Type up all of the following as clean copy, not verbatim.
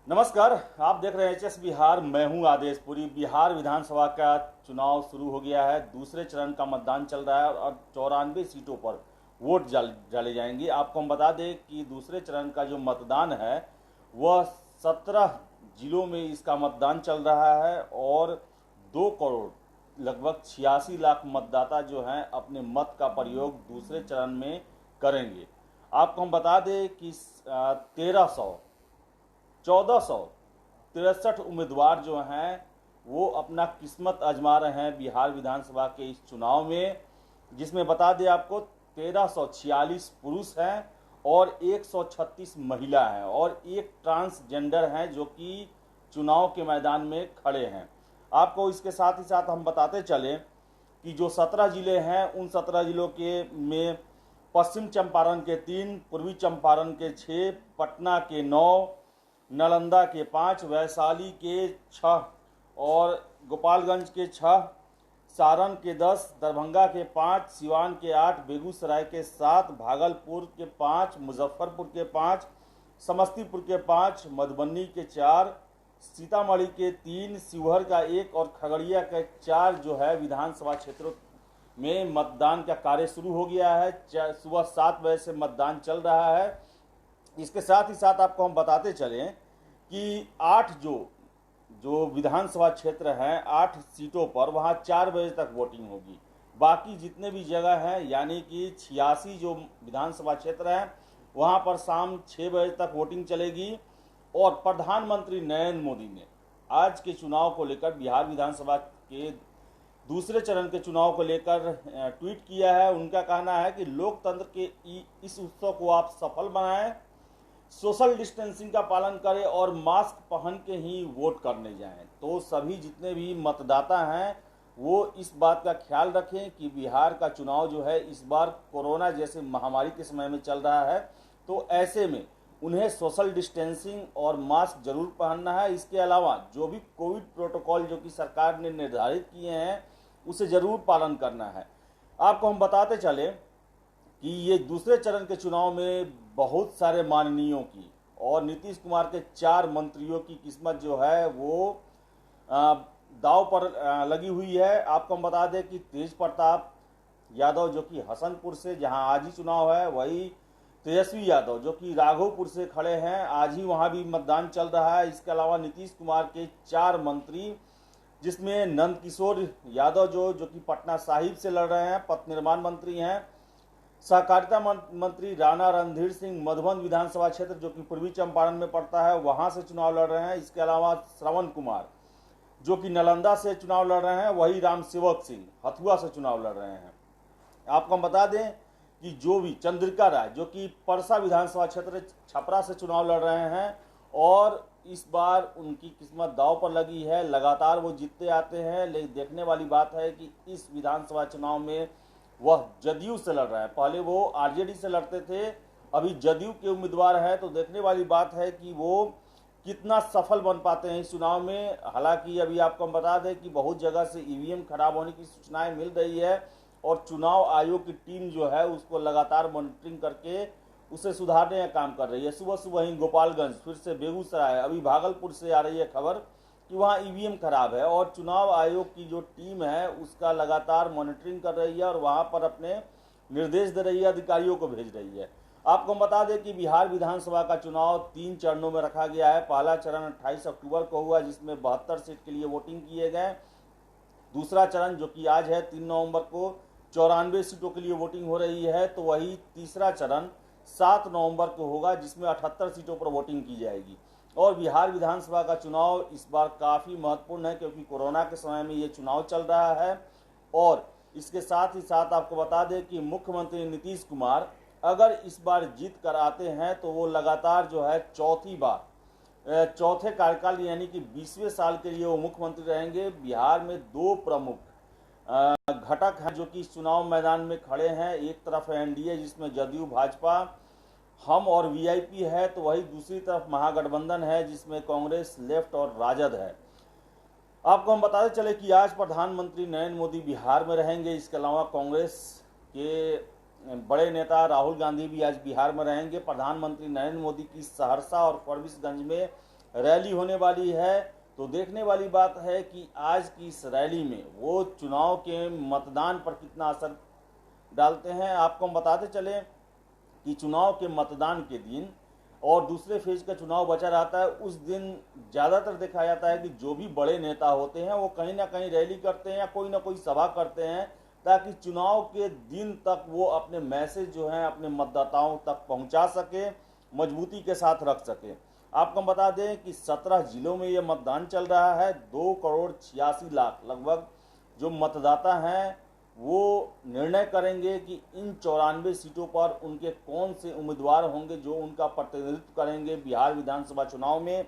नमस्कार। आप देख रहे हैं एचएस बिहार। मैं हूं आदेश पुरी। बिहार विधानसभा का चुनाव शुरू हो गया है। दूसरे चरण का मतदान चल रहा है और 94 सीटों पर वोट डाले जाएंगे। आपको हम बता दें कि दूसरे चरण का जो मतदान है वह 17 जिलों में इसका मतदान चल रहा है और 2 करोड़ लगभग 86 लाख मतदाता जो हैं अपने मत का प्रयोग दूसरे चरण में करेंगे। आपको हम बता दें कि 1463 उम्मीदवार जो हैं वो अपना किस्मत आजमा रहे हैं बिहार विधानसभा के इस चुनाव में, जिसमें बता दें आपको 1346 पुरुष हैं और 136 महिला हैं और एक ट्रांसजेंडर हैं जो कि चुनाव के मैदान में खड़े हैं। आपको इसके साथ ही साथ हम बताते चलें कि जो 17 जिले हैं उन 17 जिलों के में पश्चिम चंपारण के 3, पूर्वी चंपारण के 6, पटना के 9, नालंदा के 5, वैशाली के 6 और गोपालगंज के 6, सारण के 10, दरभंगा के 5, सिवान के 8, बेगूसराय के 7, भागलपुर के 5, मुजफ्फरपुर के 5, समस्तीपुर के 5, मधुबनी के 4, सीतामढ़ी के 3, शिवहर का 1 और खगड़िया के 4 जो है विधानसभा क्षेत्रों में मतदान का कार्य शुरू हो गया है। सुबह 7 बजे से मतदान चल रहा है। इसके साथ ही साथ आपको हम बताते चलें कि 8 जो विधानसभा क्षेत्र हैं 8 सीटों पर वहां 4 बजे तक वोटिंग होगी। बाकी जितने भी जगह हैं यानी कि 86 जो विधानसभा क्षेत्र हैं वहां पर शाम 6 बजे तक वोटिंग चलेगी। और प्रधानमंत्री नरेंद्र मोदी ने आज के चुनाव को लेकर, बिहार विधानसभा के दूसरे चरण के चुनाव को लेकर ट्वीट किया है। उनका कहना है कि लोकतंत्र के इस उत्सव को आप सफल बनाएं, सोशल डिस्टेंसिंग का पालन करें और मास्क पहन के ही वोट करने जाएं। तो सभी जितने भी मतदाता हैं वो इस बात का ख्याल रखें कि बिहार का चुनाव जो है इस बार कोरोना जैसे महामारी के समय में चल रहा है, तो ऐसे में उन्हें सोशल डिस्टेंसिंग और मास्क जरूर पहनना है। इसके अलावा जो भी कोविड प्रोटोकॉल जो कि सरकार ने निर्धारित किए हैं उसे जरूर पालन करना है। आपको हम बताते चले कि ये दूसरे चरण के चुनाव में बहुत सारे माननीयों की और नीतीश कुमार के 4 मंत्रियों की किस्मत जो है वो दांव पर लगी हुई है। आपको हम बता दें कि तेज प्रताप यादव जो कि हसनपुर से, जहां आज ही चुनाव है, वही तेजस्वी यादव जो कि राघोपुर से खड़े हैं, आज ही वहां भी मतदान चल रहा है। इसके अलावा नीतीश कुमार के 4 मंत्री, जिसमें नंद किशोर यादव जो कि पटना साहिब से लड़ रहे हैं, पथ निर्माण मंत्री हैं, सहकारिता मंत्री राणा रणधीर सिंह मधुबन विधानसभा क्षेत्र जो कि पूर्वी चंपारण में पड़ता है वहां से चुनाव लड़ रहे हैं। इसके अलावा श्रवण कुमार जो कि नालंदा से चुनाव लड़ रहे हैं, वही राम सेवक सिंह हथुआ से चुनाव लड़ रहे हैं। आपको हम बता दें कि जो भी चंद्रिका राय जो कि परसा विधानसभा क्षेत्र छपरा से चुनाव लड़ रहे हैं और इस बार उनकी किस्मत दांव पर लगी है। लगातार वो जीतते आते हैं, लेकिन देखने वाली बात है कि इस विधानसभा चुनाव में वह जदयू से लड़ रहा है। पहले वो आरजेडी से लड़ते थे, अभी जदयू के उम्मीदवार हैं। तो देखने वाली बात है कि वो कितना सफल बन पाते हैं इस चुनाव में। हालांकि अभी आपको हम बता दें कि बहुत जगह से ईवीएम खराब होने की सूचनाएं मिल रही है और चुनाव आयोग की टीम जो है उसको लगातार मॉनिटरिंग करके उसे सुधारने का काम कर रही है। सुबह सुबह ही गोपालगंज, फिर से बेगूसराय, अभी भागलपुर से आ रही है खबर कि वहाँ ईवीएम खराब है और चुनाव आयोग की जो टीम है उसका लगातार मॉनिटरिंग कर रही है और वहाँ पर अपने निर्देश दे रही है, अधिकारियों को भेज रही है। आपको हम बता दें कि बिहार विधानसभा का चुनाव 3 चरणों में रखा गया है। पहला चरण 28 अक्टूबर को हुआ जिसमें 72 सीट के लिए वोटिंग किए गए। दूसरा चरण जो कि आज है 3 नवंबर को 94 सीटों के लिए वोटिंग हो रही है। तो वही तीसरा चरण 7 नवंबर को होगा जिसमें 78 सीटों पर वोटिंग की जाएगी। और बिहार विधानसभा का चुनाव इस बार काफ़ी महत्वपूर्ण है क्योंकि कोरोना के समय में ये चुनाव चल रहा है। और इसके साथ ही साथ आपको बता दें कि मुख्यमंत्री नीतीश कुमार अगर इस बार जीत कर आते हैं तो वो लगातार जो है चौथे कार्यकाल यानी कि 20वें साल के लिए वो मुख्यमंत्री रहेंगे। बिहार में 2 प्रमुख घटक हैं जो कि इस चुनाव मैदान में खड़े हैं। एक तरफ है एनडीए जिसमें जदयू, भाजपा, हम और वीआईपी है, तो वही दूसरी तरफ महागठबंधन है जिसमें कांग्रेस, लेफ्ट और राजद है। आपको हम बताते चले कि आज प्रधानमंत्री नरेंद्र मोदी बिहार में रहेंगे। इसके अलावा कांग्रेस के बड़े नेता राहुल गांधी भी आज बिहार में रहेंगे। प्रधानमंत्री नरेंद्र मोदी की सहरसा और फरबिसगंज में रैली होने वाली है। तो देखने वाली बात है कि आज की इस रैली में वो चुनाव के मतदान पर कितना असर डालते हैं। आपको हम बताते चले कि चुनाव के मतदान के दिन और दूसरे फेज का चुनाव बचा रहता है, उस दिन ज़्यादातर देखा जाता है कि जो भी बड़े नेता होते हैं वो कहीं ना कहीं रैली करते हैं या कोई ना कोई सभा करते हैं, ताकि चुनाव के दिन तक वो अपने मैसेज जो हैं अपने मतदाताओं तक पहुंचा सके, मजबूती के साथ रख सके। आपको हम बता दें कि 17 जिलों में ये मतदान चल रहा है। 2,86,00,000 लगभग जो मतदाता हैं वो निर्णय करेंगे कि इन 94 सीटों पर उनके कौन से उम्मीदवार होंगे जो उनका प्रतिनिधित्व करेंगे बिहार विधानसभा चुनाव में।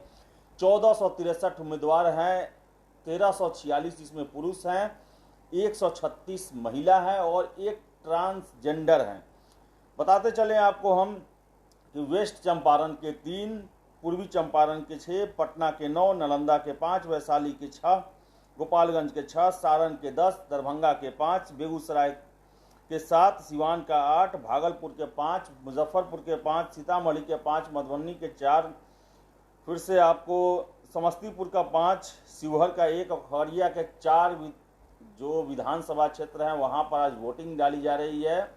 1463 उम्मीदवार हैं, 1346 इसमें पुरुष हैं, 136 महिला हैं और एक ट्रांसजेंडर हैं। बताते चलें आपको हम कि वेस्ट चंपारण के 3, पूर्वी चंपारण के 6, पटना के 9, नालंदा के 5, वैशाली के 6, गोपालगंज के 6, सारण के 10, दरभंगा के 5, बेगूसराय के 7, सिवान का 8, भागलपुर के 5, मुजफ्फरपुर के 5, सीतामढ़ी के 5, मधुबनी के 4, फिर से आपको समस्तीपुर का 5, शिवहर का 1, खगड़िया के 4 जो विधानसभा क्षेत्र हैं वहां पर आज वोटिंग डाली जा रही है।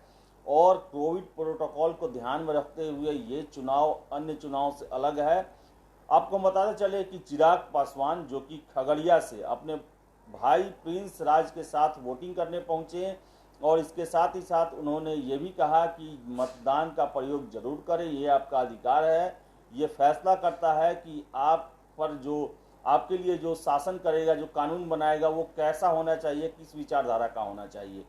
और कोविड प्रोटोकॉल को ध्यान में रखते हुए ये चुनाव अन्य चुनाव से अलग है। आपको बताते चले कि चिराग पासवान जो कि खगड़िया से अपने भाई प्रिंस राज के साथ वोटिंग करने पहुंचे और इसके साथ ही साथ उन्होंने ये भी कहा कि मतदान का प्रयोग जरूर करें, ये आपका अधिकार है। ये फैसला करता है कि आप पर जो आपके लिए जो शासन करेगा, जो कानून बनाएगा वो कैसा होना चाहिए, किस विचारधारा का होना चाहिए।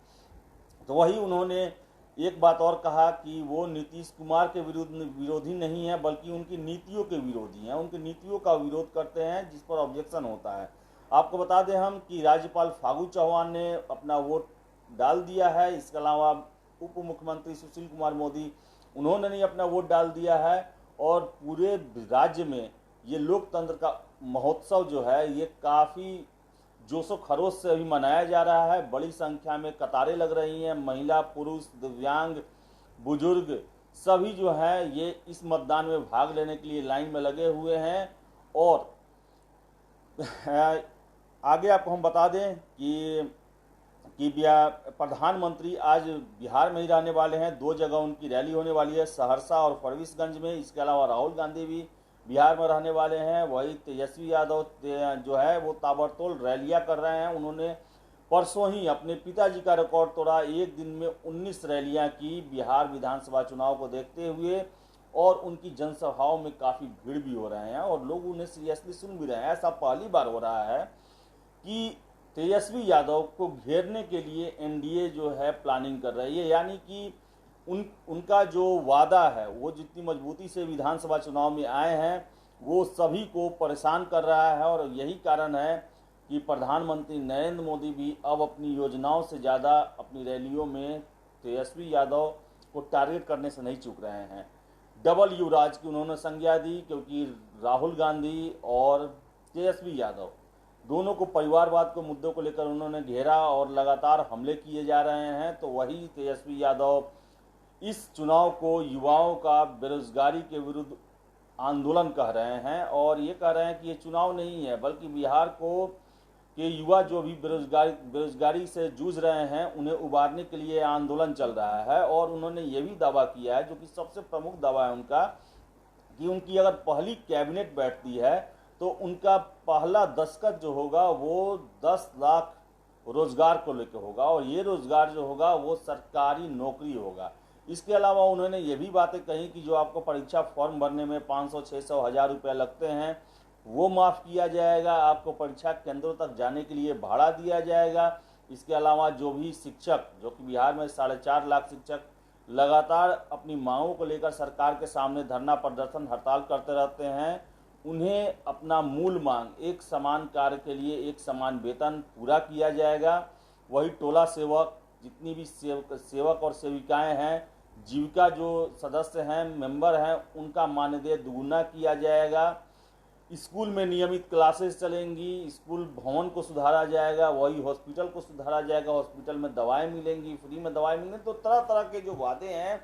तो वही उन्होंने एक बात और कहा कि वो नीतीश कुमार के विरोधी नहीं है बल्कि उनकी नीतियों के विरोधी हैं, उनकी नीतियों का विरोध करते हैं जिस पर ऑब्जेक्शन होता है। आपको बता दें हम कि राज्यपाल फागू चौहान ने अपना वोट डाल दिया है। इसके अलावा उप मुख्यमंत्री सुशील कुमार मोदी उन्होंने नहीं अपना वोट डाल दिया है। और पूरे राज्य में ये लोकतंत्र का महोत्सव जो है ये काफ़ी जोशो खरोश से अभी मनाया जा रहा है। बड़ी संख्या में कतारें लग रही हैं, महिला, पुरुष, दिव्यांग, बुजुर्ग सभी जो हैं ये इस मतदान में भाग लेने के लिए लाइन में लगे हुए हैं। और आगे आपको हम बता दें कि प्रधानमंत्री आज बिहार में ही रहने वाले हैं। 2 जगह उनकी रैली होने वाली है, सहरसा और फरबिसगंज में। इसके अलावा राहुल गांधी भी बिहार में रहने वाले हैं। वही तेजस्वी यादव जो है वो ताबड़तोड़ रैलियां कर रहे हैं। उन्होंने परसों ही अपने पिताजी का रिकॉर्ड तोड़ा, एक दिन में 19 रैलियां की बिहार विधानसभा चुनाव को देखते हुए। और उनकी जनसभाओं में काफ़ी भीड़ भी हो रहे हैं और लोग उन्हें सीरियसली सुन भी रहे हैं। ऐसा पहली बार हो रहा है कि तेजस्वी यादव को घेरने के लिए एनडीए जो है प्लानिंग कर रही है, यानी कि उनका जो वादा है वो जितनी मजबूती से विधानसभा चुनाव में आए हैं वो सभी को परेशान कर रहा है। और यही कारण है कि प्रधानमंत्री नरेंद्र मोदी भी अब अपनी योजनाओं से ज़्यादा अपनी रैलियों में तेजस्वी यादव को टारगेट करने से नहीं चूक रहे हैं। डबल युवराज की उन्होंने संज्ञा दी, क्योंकि राहुल गांधी और तेजस्वी यादव दोनों को परिवारवाद के मुद्दों को लेकर उन्होंने घेरा और लगातार हमले किए जा रहे हैं। तो वही तेजस्वी यादव इस चुनाव को युवाओं का बेरोजगारी के विरुद्ध आंदोलन कह रहे हैं और ये कह रहे हैं कि ये चुनाव नहीं है बल्कि बिहार को के युवा जो भी बेरोजगारी से जूझ रहे हैं उन्हें उबारने के लिए आंदोलन चल रहा है। और उन्होंने ये भी दावा किया है, जो कि सबसे प्रमुख दावा है उनका, कि उनकी अगर पहली कैबिनेट बैठती है तो उनका पहला दस्तखत जो होगा वो 10 लाख रोजगार को लेकर होगा और ये रोजगार जो होगा वो सरकारी नौकरी होगा। इसके अलावा उन्होंने ये भी बातें कही कि जो आपको परीक्षा फॉर्म भरने में 500, 600, 1000 रुपये लगते हैं वो माफ़ किया जाएगा। आपको परीक्षा केंद्रों तक जाने के लिए भाड़ा दिया जाएगा। इसके अलावा जो भी शिक्षक, जो कि बिहार में 4.5 लाख शिक्षक लगातार अपनी मांगों को लेकर सरकार के सामने धरना प्रदर्शन हड़ताल करते रहते हैं, उन्हें अपना मूल मांग एक समान कार्य के लिए एक समान वेतन पूरा किया जाएगा। वही टोला सेवक, जितनी भी सेवक और सेविकाएं हैं, जीविका जो सदस्य हैं, मेंबर हैं, उनका मानदेय दुगुना किया जाएगा। स्कूल में नियमित क्लासेस चलेंगी, स्कूल भवन को सुधारा जाएगा, वही हॉस्पिटल को सुधारा जाएगा, हॉस्पिटल में दवाएं मिलेंगी, फ्री में दवाएं मिलेंगी। तो तरह तरह के जो वादे हैं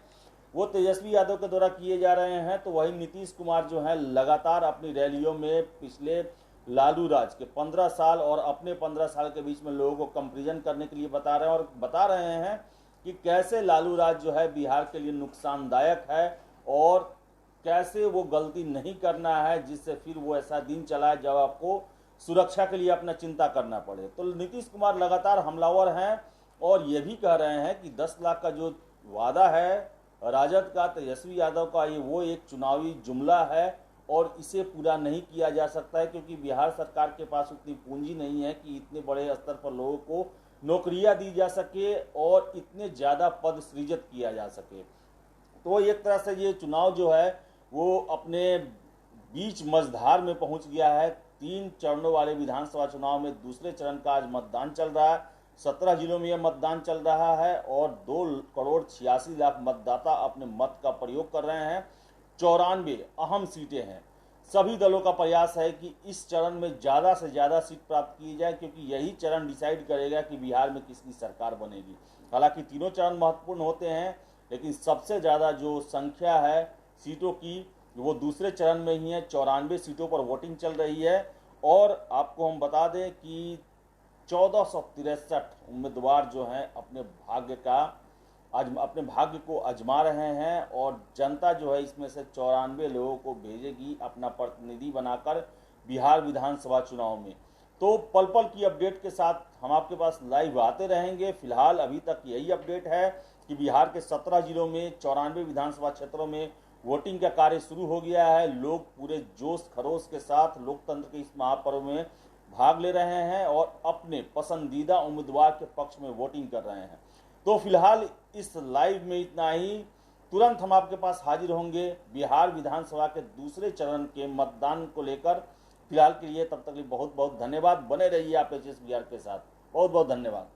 वो तेजस्वी यादव के द्वारा किए जा रहे हैं। तो वही नीतीश कुमार जो है लगातार अपनी रैलियों में पिछले लालू राज के 15 साल और अपने 15 साल के बीच में लोगों को कंपेरिजन करने के लिए बता रहे हैं और बता रहे हैं कि कैसे लालू राज जो है बिहार के लिए नुकसानदायक है और कैसे वो गलती नहीं करना है जिससे फिर वो ऐसा दिन चला जब आपको सुरक्षा के लिए अपना चिंता करना पड़े। तो नीतीश कुमार लगातार हमलावर हैं और ये भी कह रहे हैं कि 10 लाख का जो वादा है राजद का, तेजस्वी यादव का, ये वो एक चुनावी जुमला है और इसे पूरा नहीं किया जा सकता है क्योंकि बिहार सरकार के पास उतनी पूंजी नहीं है कि इतने बड़े स्तर पर लोगों को नौकरियां दी जा सके और इतने ज़्यादा पद सृजित किया जा सके। तो एक तरह से ये चुनाव जो है वो अपने बीच मझधार में पहुंच गया है। 3 चरणों वाले विधानसभा चुनाव में दूसरे चरण का आज मतदान चल रहा है। 17 जिलों में यह मतदान चल रहा है और 2,86,00,000 मतदाता अपने मत का प्रयोग कर रहे हैं। 94 अहम सीटें हैं। सभी दलों का प्रयास है कि इस चरण में ज़्यादा से ज़्यादा सीट प्राप्त की जाए क्योंकि यही चरण डिसाइड करेगा कि बिहार में किसकी सरकार बनेगी। हालांकि तीनों चरण महत्वपूर्ण होते हैं लेकिन सबसे ज़्यादा जो संख्या है सीटों की वो दूसरे चरण में ही है। 94 सीटों पर वोटिंग चल रही है और आपको हम बता दें कि 1463 उम्मीदवार जो हैं अपने भाग्य को आजमा रहे हैं और जनता जो है इसमें से 94 लोगों को भेजेगी अपना प्रतिनिधि बनाकर बिहार विधानसभा चुनाव में। तो पल पल की अपडेट के साथ हम आपके पास लाइव आते रहेंगे। फिलहाल अभी तक यही अपडेट है कि बिहार के 17 जिलों में 94 विधानसभा क्षेत्रों में वोटिंग का कार्य शुरू हो गया है। लोग पूरे जोश खरोश के साथ लोकतंत्र के इस महापर्व में भाग ले रहे हैं और अपने पसंदीदा उम्मीदवार के पक्ष में वोटिंग कर रहे हैं। तो फिलहाल इस लाइव में इतना ही। तुरंत हम आपके पास हाजिर होंगे बिहार विधानसभा के दूसरे चरण के मतदान को लेकर। फिलहाल के लिए तब तक बहुत बहुत धन्यवाद। बने रहिए आप एचएस बिहार के साथ। बहुत बहुत धन्यवाद।